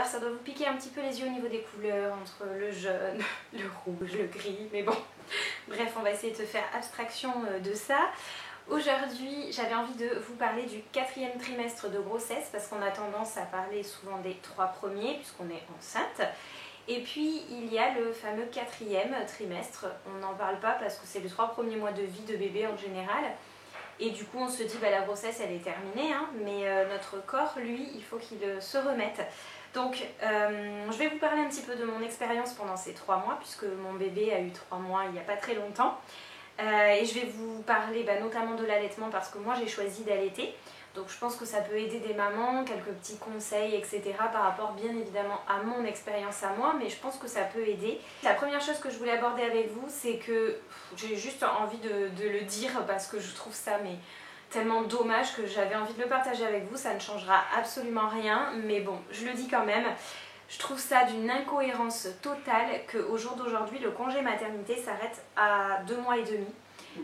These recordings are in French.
d'ailleurs ça doit vous piquer un petit peu les yeux au niveau des couleurs, entre le jaune, le rouge, le gris, mais bon, bref, on va essayer de faire abstraction de ça. Aujourd'hui, j'avais envie de vous parler du 4e trimestre de grossesse parce qu'on a tendance à parler souvent des 3 premiers puisqu'on est enceinte. Et puis il y a le fameux 4e trimestre, on n'en parle pas parce que c'est les 3 premiers mois de vie de bébé en général. Et du coup on se dit bah la grossesse elle est terminée, hein, mais notre corps lui il faut qu'il se remette. Donc je vais vous parler un petit peu de mon expérience pendant ces 3 mois puisque mon bébé a eu 3 mois il n'y a pas très longtemps. Et je vais vous parler notamment de l'allaitement parce que moi j'ai choisi d'allaiter. Donc je pense que ça peut aider des mamans, quelques petits conseils, etc. par rapport bien évidemment à mon expérience à moi, mais je pense que ça peut aider. La première chose que je voulais aborder avec vous, c'est que j'ai juste envie de le dire parce que je trouve ça tellement dommage que j'avais envie de le partager avec vous. Ça ne changera absolument rien, mais bon, je le dis quand même. Je trouve ça d'une incohérence totale qu'au jour d'aujourd'hui, le congé maternité s'arrête à 2 mois et demi.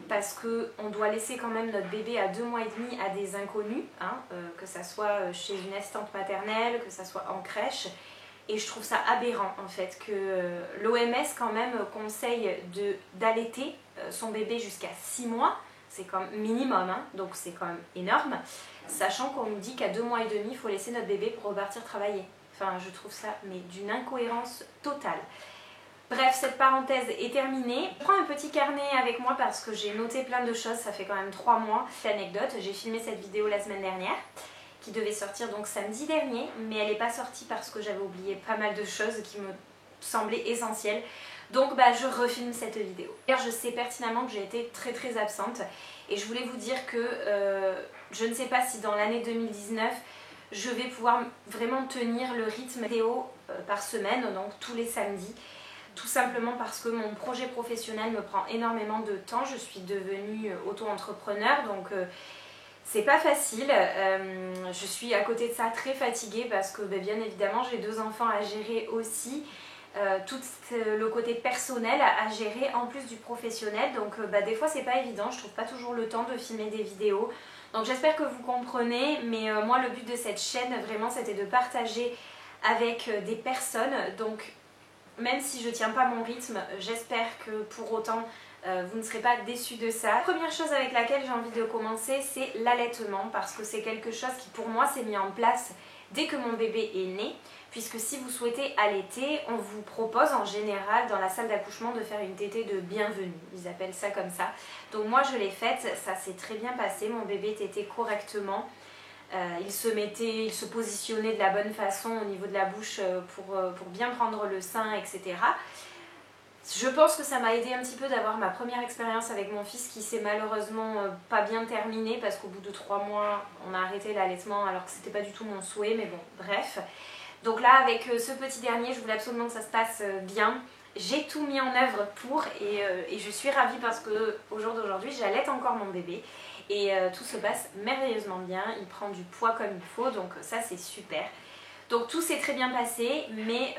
Parce qu'on doit laisser quand même notre bébé à 2 mois et demi à des inconnus, hein, que ça soit chez une assistante maternelle, que ça soit en crèche. Et je trouve ça aberrant en fait que l'OMS quand même conseille d'allaiter son bébé jusqu'à 6 mois. C'est quand même minimum, hein, donc c'est quand même énorme. Sachant qu'on nous dit qu'à 2 mois et demi, il faut laisser notre bébé pour repartir travailler. Enfin, je trouve ça mais d'une incohérence totale. Bref, cette parenthèse est terminée. Je prends un petit carnet avec moi parce que j'ai noté plein de choses, ça fait quand même 3 mois. Petite anecdote, j'ai filmé cette vidéo la semaine dernière, qui devait sortir donc samedi dernier, mais elle n'est pas sortie parce que j'avais oublié pas mal de choses qui me semblaient essentielles. Donc je refilme cette vidéo. D'ailleurs, je sais pertinemment que j'ai été très absente et je voulais vous dire que je ne sais pas si dans l'année 2019, je vais pouvoir vraiment tenir le rythme vidéo par semaine, donc tous les samedis. Tout simplement parce que mon projet professionnel me prend énormément de temps. Je suis devenue auto-entrepreneur, donc c'est pas facile. Je suis à côté de ça très fatiguée parce que bien évidemment j'ai 2 enfants à gérer aussi. Tout le côté personnel à gérer en plus du professionnel. Donc des fois c'est pas évident, je trouve pas toujours le temps de filmer des vidéos. Donc j'espère que vous comprenez, mais moi le but de cette chaîne vraiment c'était de partager avec des personnes. Donc même si je ne tiens pas mon rythme, j'espère que pour autant vous ne serez pas déçus de ça. La première chose avec laquelle j'ai envie de commencer, c'est l'allaitement parce que c'est quelque chose qui pour moi s'est mis en place dès que mon bébé est né. Puisque si vous souhaitez allaiter, on vous propose en général dans la salle d'accouchement de faire une tétée de bienvenue. Ils appellent ça comme ça. Donc moi je l'ai faite, ça s'est très bien passé, mon bébé tétait correctement. Il se positionnait de la bonne façon au niveau de la bouche pour bien prendre le sein, etc. Je pense que ça m'a aidé un petit peu d'avoir ma première expérience avec mon fils qui s'est malheureusement pas bien terminée parce qu'au bout de 3 mois, on a arrêté l'allaitement alors que c'était pas du tout mon souhait, mais bon, bref. Donc là, avec ce petit dernier, je voulais absolument que ça se passe bien. J'ai tout mis en œuvre pour et je suis ravie parce qu'au jour d'aujourd'hui, j'allaite encore mon bébé. Et tout se passe merveilleusement bien, il prend du poids comme il faut, donc ça c'est super. Donc tout s'est très bien passé, mais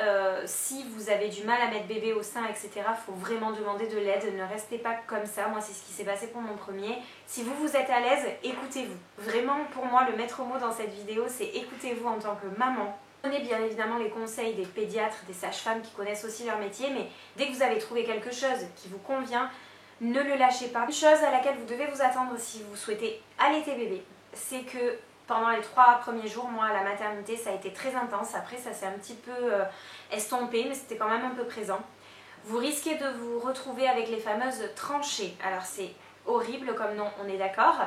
si vous avez du mal à mettre bébé au sein, etc., il faut vraiment demander de l'aide, ne restez pas comme ça. Moi c'est ce qui s'est passé pour mon premier. Si vous êtes à l'aise, écoutez-vous. Vraiment pour moi le maître mot dans cette vidéo c'est écoutez-vous en tant que maman. Prenez bien évidemment les conseils des pédiatres, des sages-femmes qui connaissent aussi leur métier, mais dès que vous avez trouvé quelque chose qui vous convient, ne le lâchez pas. Une chose à laquelle vous devez vous attendre si vous souhaitez allaiter bébé, c'est que pendant les 3 premiers jours, moi à la maternité, ça a été très intense. Après ça s'est un petit peu estompé, mais c'était quand même un peu présent. Vous risquez de vous retrouver avec les fameuses tranchées. Alors c'est horrible comme nom, on est d'accord.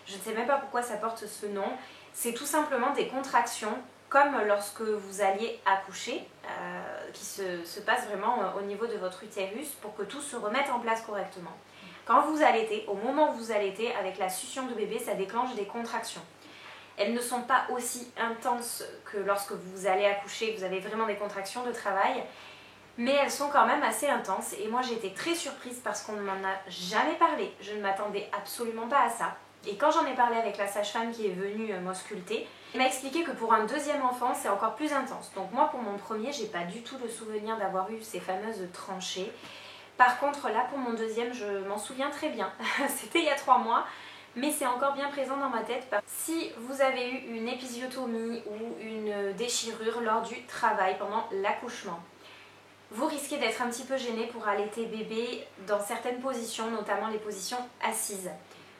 Je ne sais même pas pourquoi ça porte ce nom. C'est tout simplement des contractions comme lorsque vous alliez accoucher, qui se passe vraiment au niveau de votre utérus pour que tout se remette en place correctement. Quand vous allaitez, au moment où vous allaitez, avec la succion de bébé, ça déclenche des contractions. Elles ne sont pas aussi intenses que lorsque vous allez accoucher, vous avez vraiment des contractions de travail, mais elles sont quand même assez intenses. Et moi j'ai été très surprise parce qu'on ne m'en a jamais parlé, je ne m'attendais absolument pas à ça. Et quand j'en ai parlé avec la sage-femme qui est venue m'ausculter, elle m'a expliqué que pour un 2e enfant, c'est encore plus intense. Donc moi, pour mon premier, j'ai pas du tout le souvenir d'avoir eu ces fameuses tranchées. Par contre, là, pour mon 2e, je m'en souviens très bien. C'était il y a 3 mois. mais c'est encore bien présent dans ma tête. Si vous avez eu une épisiotomie ou une déchirure lors du travail pendant l'accouchement, vous risquez d'être un petit peu gêné pour allaiter bébé dans certaines positions, notamment les positions assises.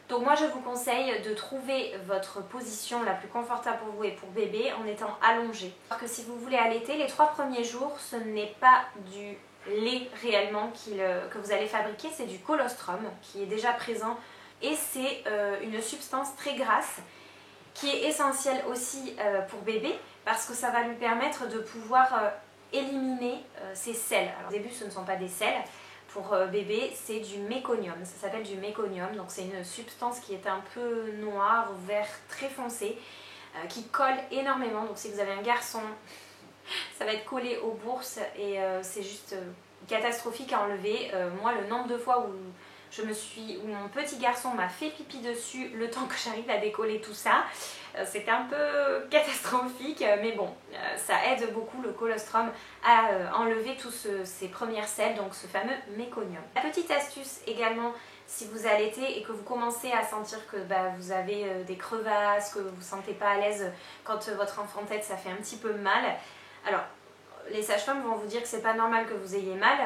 Donc moi je vous conseille de trouver votre position la plus confortable pour vous et pour bébé en étant allongé. Alors que si vous voulez allaiter, les 3 premiers jours, ce n'est pas du lait réellement que vous allez fabriquer, c'est du colostrum qui est déjà présent et c'est une substance très grasse qui est essentielle aussi pour bébé parce que ça va lui permettre de pouvoir éliminer ces sels. Alors au début ce ne sont pas des sels, pour bébé c'est du méconium, ça s'appelle du méconium, donc c'est une substance qui est un peu noire, vert très foncé, qui colle énormément, donc si vous avez un garçon, ça va être collé aux bourses et c'est juste catastrophique à enlever. Moi le nombre de fois où où mon petit garçon m'a fait pipi dessus le temps que j'arrive à décoller tout ça, c'était un peu catastrophique, mais bon, ça aide beaucoup le colostrum à enlever tous ces premières selles, donc ce fameux méconium. La petite astuce également, si vous allaitez et que vous commencez à sentir que vous avez des crevasses, que vous ne vous sentez pas à l'aise quand votre enfant tète, ça fait un petit peu mal. Alors, les sages-femmes vont vous dire que c'est pas normal que vous ayez mal.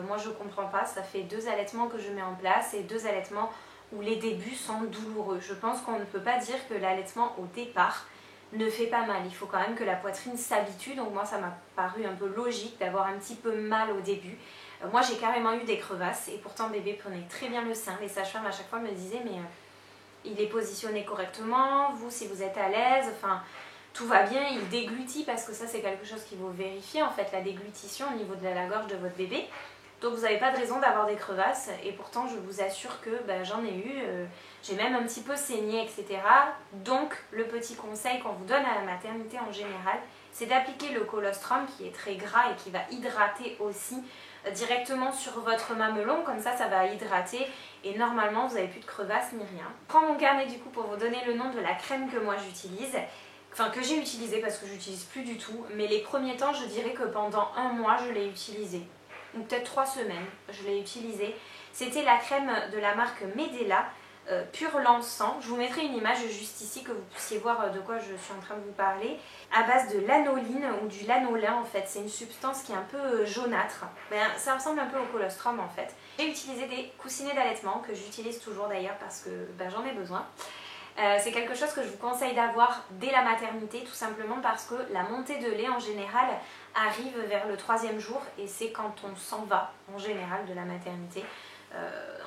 Moi je comprends pas, ça fait 2 allaitements que je mets en place et 2 allaitements où les débuts sont douloureux. Je pense qu'on ne peut pas dire que l'allaitement au départ ne fait pas mal. Il faut quand même que la poitrine s'habitue, donc moi ça m'a paru un peu logique d'avoir un petit peu mal au début. Moi j'ai carrément eu des crevasses et pourtant bébé prenait très bien le sein. Les sages-femmes à chaque fois me disaient mais il est positionné correctement, vous si vous êtes à l'aise, enfin tout va bien, il déglutit parce que ça c'est quelque chose qu'il faut vérifier en fait, la déglutition au niveau de la gorge de votre bébé. Donc vous n'avez pas de raison d'avoir des crevasses et pourtant je vous assure que j'en ai eu, j'ai même un petit peu saigné etc. Donc le petit conseil qu'on vous donne à la maternité en général, c'est d'appliquer le colostrum qui est très gras et qui va hydrater aussi directement sur votre mamelon, comme ça va hydrater et normalement vous n'avez plus de crevasses ni rien. Je prends mon carnet du coup pour vous donner le nom de la crème que moi j'utilise. Enfin que j'ai utilisé parce que je n'utilise plus du tout, mais les premiers temps je dirais que pendant 1 mois je l'ai utilisé, ou peut-être 3 semaines je l'ai utilisé. C'était la crème de la marque Medela, pur l'encens. Je vous mettrai une image juste ici que vous puissiez voir de quoi je suis en train de vous parler. À base de lanoline ou du lanolin en fait, c'est une substance qui est un peu jaunâtre. Ça ressemble un peu au colostrum en fait. J'ai utilisé des coussinets d'allaitement que j'utilise toujours d'ailleurs parce que j'en ai besoin. C'est quelque chose que je vous conseille d'avoir dès la maternité tout simplement parce que la montée de lait en général arrive vers le 3e jour et c'est quand on s'en va en général de la maternité.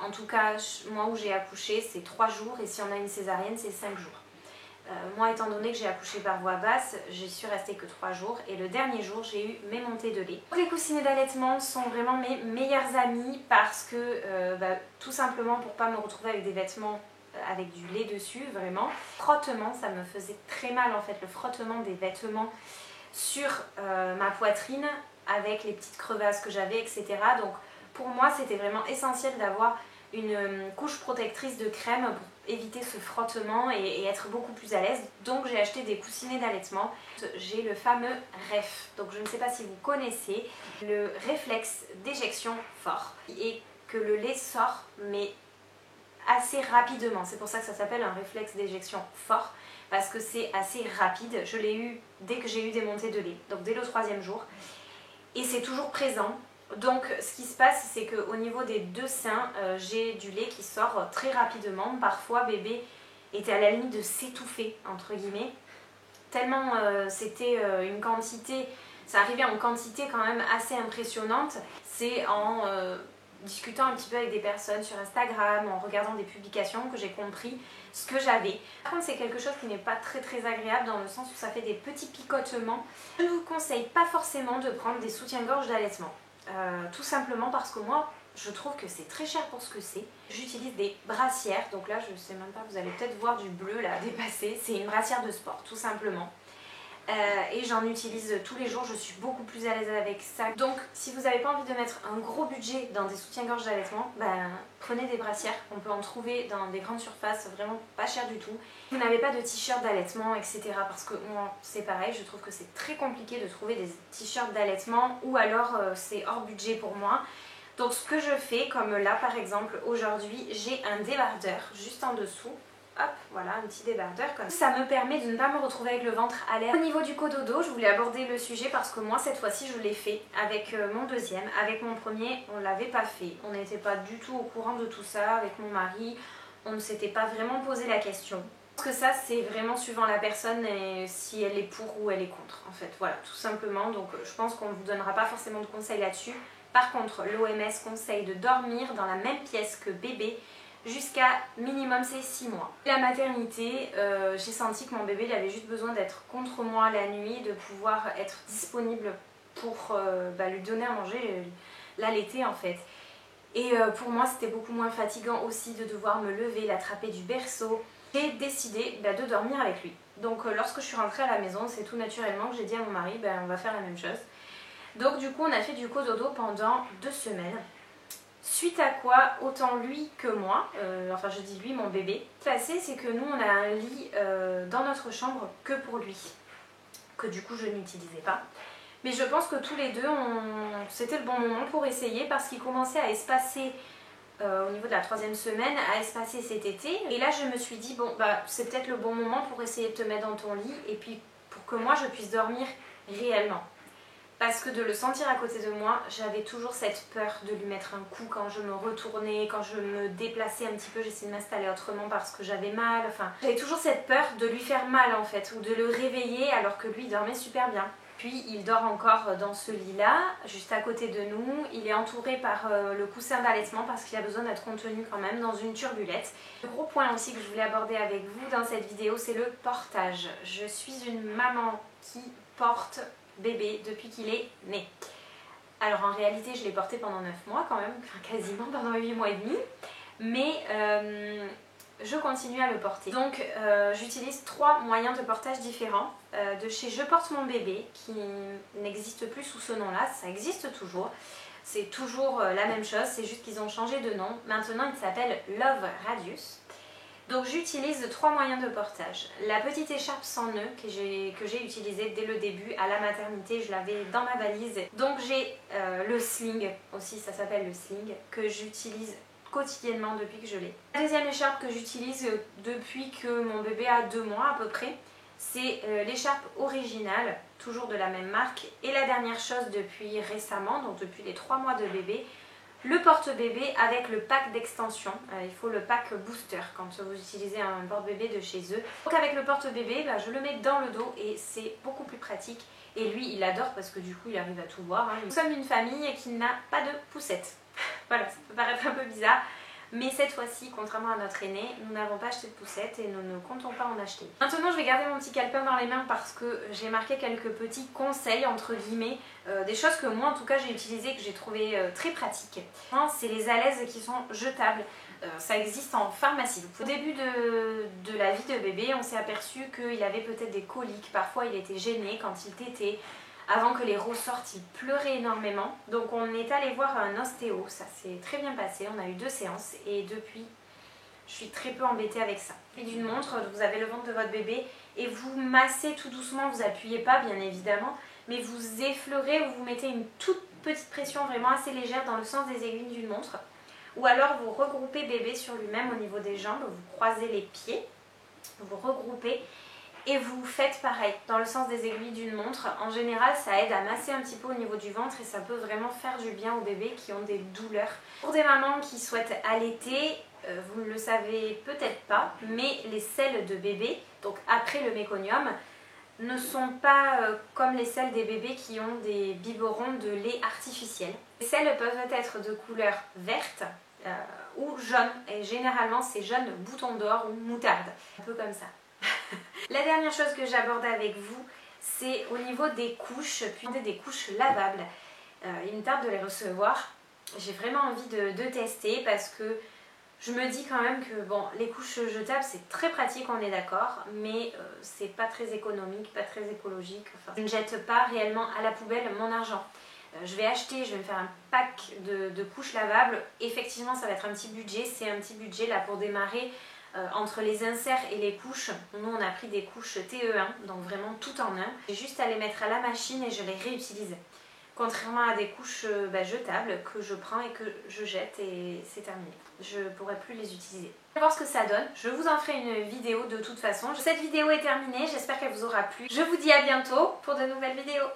En tout cas moi où j'ai accouché c'est 3 jours et si on a une césarienne c'est 5 jours. Moi étant donné que j'ai accouché par voie basse, j'y suis restée que 3 jours et le dernier jour j'ai eu mes montées de lait. Les coussinets d'allaitement sont vraiment mes meilleurs amis parce que tout simplement pour pas me retrouver avec des vêtements avec du lait dessus, vraiment. Frottement, ça me faisait très mal en fait, le frottement des vêtements sur ma poitrine avec les petites crevasses que j'avais, etc. Donc pour moi c'était vraiment essentiel d'avoir une couche protectrice de crème pour éviter ce frottement et être beaucoup plus à l'aise. Donc j'ai acheté des coussinets d'allaitement. J'ai le fameux REF, donc je ne sais pas si vous connaissez, le réflexe d'éjection fort et que le lait sort mais assez rapidement. C'est pour ça que ça s'appelle un réflexe d'éjection fort parce que c'est assez rapide. Je l'ai eu dès que j'ai eu des montées de lait, donc dès le 3e jour et c'est toujours présent. Donc ce qui se passe c'est qu'au niveau des 2 seins j'ai du lait qui sort très rapidement. Parfois bébé était à la limite de s'étouffer entre guillemets tellement c'était une quantité, ça arrivait en quantité quand même assez impressionnante. C'est en discutant un petit peu avec des personnes sur Instagram, en regardant des publications que j'ai compris ce que j'avais. Par contre c'est quelque chose qui n'est pas très agréable dans le sens où ça fait des petits picotements. Je ne vous conseille pas forcément de prendre des soutiens-gorge d'allaitement. Tout simplement parce que moi je trouve que c'est très cher pour ce que c'est. J'utilise des brassières, donc là je sais même pas, vous allez peut-être voir du bleu là dépasser. C'est une brassière de sport tout simplement. Et j'en utilise tous les jours, je suis beaucoup plus à l'aise avec ça. Donc si vous n'avez pas envie de mettre un gros budget dans des soutiens-gorge d'allaitement, prenez des brassières, on peut en trouver dans des grandes surfaces, vraiment pas cher du tout. Vous n'avez pas de t-shirt d'allaitement, etc. parce que moi c'est pareil, je trouve que c'est très compliqué de trouver des t-shirts d'allaitement ou alors c'est hors budget pour moi. Donc ce que je fais, comme là par exemple aujourd'hui, j'ai un débardeur juste en dessous. hop, voilà, un petit débardeur comme ça. Ça me permet de ne pas me retrouver avec le ventre à l'air. Au niveau du cododo, je voulais aborder le sujet parce que moi cette fois-ci je l'ai fait avec mon deuxième. Avec mon premier, on ne l'avait pas fait. On n'était pas du tout au courant de tout ça avec mon mari. On ne s'était pas vraiment posé la question. Parce que ça c'est vraiment suivant la personne et si elle est pour ou elle est contre en fait. Voilà, tout simplement. Donc je pense qu'on ne vous donnera pas forcément de conseils là-dessus. Par contre, l'OMS conseille de dormir dans la même pièce que bébé jusqu'à minimum c'est 6 mois. La maternité, j'ai senti que mon bébé il avait juste besoin d'être contre moi la nuit, de pouvoir être disponible pour lui donner à manger, l'allaiter en fait. Et pour moi c'était beaucoup moins fatigant aussi de devoir me lever, l'attraper du berceau. J'ai décidé de dormir avec lui. Donc lorsque je suis rentrée à la maison, c'est tout naturellement que j'ai dit à mon mari on va faire la même chose. Donc du coup on a fait du cododo pendant 2 semaines. Suite à quoi, autant lui que moi, enfin je dis lui, mon bébé, ce qui s'est passé c'est que nous on a un lit dans notre chambre que pour lui, que du coup je n'utilisais pas. Mais je pense que tous les deux, c'était le bon moment pour essayer parce qu'il commençait à espacer au niveau de la 3e semaine, à espacer cet été. Et là je me suis dit, bon c'est peut-être le bon moment pour essayer de te mettre dans ton lit et puis pour que moi je puisse dormir réellement. Parce que de le sentir à côté de moi, j'avais toujours cette peur de lui mettre un coup quand je me retournais, quand je me déplaçais un petit peu, j'essayais de m'installer autrement parce que j'avais mal. Enfin, j'avais toujours cette peur de lui faire mal en fait, ou de le réveiller alors que lui dormait super bien. Puis il dort encore dans ce lit-là, juste à côté de nous. Il est entouré par le coussin d'allaitement parce qu'il a besoin d'être contenu quand même dans une turbulette. Le gros point aussi que je voulais aborder avec vous dans cette vidéo, c'est le portage. Je suis une maman qui porte bébé depuis qu'il est né. Alors en réalité je l'ai porté pendant 9 mois quand même, quasiment pendant 8 mois et demi, mais je continue à le porter. Donc j'utilise 3 moyens de portage différents, de chez Je porte mon bébé qui n'existe plus sous ce nom là, ça existe toujours. C'est toujours la même chose, c'est juste qu'ils ont changé de nom. Maintenant il s'appelle Love Radius. Donc j'utilise 3 moyens de portage. La petite écharpe sans nœud que j'ai utilisée dès le début à la maternité, je l'avais dans ma valise. Donc j'ai le sling, aussi ça s'appelle le sling, que j'utilise quotidiennement depuis que je l'ai. La deuxième écharpe que j'utilise depuis que mon bébé a 2 mois à peu près, c'est l'écharpe originale, toujours de la même marque. Et la dernière chose depuis récemment, donc depuis les 3 mois de bébé, le porte-bébé avec le pack d'extension. Il faut le pack booster quand vous utilisez un porte-bébé de chez eux. Donc avec le porte-bébé, je le mets dans le dos et c'est beaucoup plus pratique. Et lui, il adore parce que du coup, il arrive à tout voir. Nous sommes une famille qui n'a pas de poussette. Voilà, ça peut paraître un peu bizarre. Mais cette fois-ci, contrairement à notre aîné, nous n'avons pas acheté de poussette et nous ne comptons pas en acheter. Maintenant, je vais garder mon petit calepin dans les mains parce que j'ai marqué quelques petits conseils, entre guillemets, des choses que moi, en tout cas, j'ai utilisées et que j'ai trouvé très pratiques. C'est les alaises qui sont jetables. Ça existe en pharmacie. Au début de la vie de bébé, on s'est aperçu qu'il avait peut-être des coliques. Parfois, il était gêné quand il tétait. Avant que les ressortent, il pleurait énormément. Donc on est allé voir un ostéo, ça s'est très bien passé, on a eu 2 séances et depuis, je suis très peu embêtée avec ça. Et d'une montre, vous avez le ventre de votre bébé et vous massez tout doucement, vous appuyez pas bien évidemment, mais vous effleurez ou vous mettez une toute petite pression vraiment assez légère dans le sens des aiguilles d'une montre. Ou alors vous regroupez bébé sur lui-même au niveau des jambes, vous croisez les pieds, vous regroupez. Et vous faites pareil, dans le sens des aiguilles d'une montre. En général, ça aide à masser un petit peu au niveau du ventre et ça peut vraiment faire du bien aux bébés qui ont des douleurs. Pour des mamans qui souhaitent allaiter, vous ne le savez peut-être pas, mais les selles de bébé, donc après le méconium, ne sont pas comme les selles des bébés qui ont des biberons de lait artificiel. Les selles peuvent être de couleur verte ou jaune, et généralement c'est jaune bouton d'or ou moutarde, un peu comme ça. La dernière chose que j'aborde avec vous, c'est au niveau des couches, puis des couches lavables. Il me tarde de les recevoir. J'ai vraiment envie de tester parce que je me dis quand même que bon, les couches jetables c'est très pratique, on est d'accord, mais c'est pas très économique, pas très écologique. Enfin, je ne jette pas réellement à la poubelle mon argent. Je vais acheter, je vais me faire un pack de couches lavables. Effectivement, ça va être un petit budget, c'est un petit budget là pour démarrer. Entre les inserts et les couches, nous on a pris des couches TE1, donc vraiment tout en un. J'ai juste à les mettre à la machine et je les réutilise. Contrairement à des couches jetables que je prends et que je jette et c'est terminé. Je ne pourrai plus les utiliser. On va voir ce que ça donne. Je vous en ferai une vidéo de toute façon. Cette vidéo est terminée, j'espère qu'elle vous aura plu. Je vous dis à bientôt pour de nouvelles vidéos.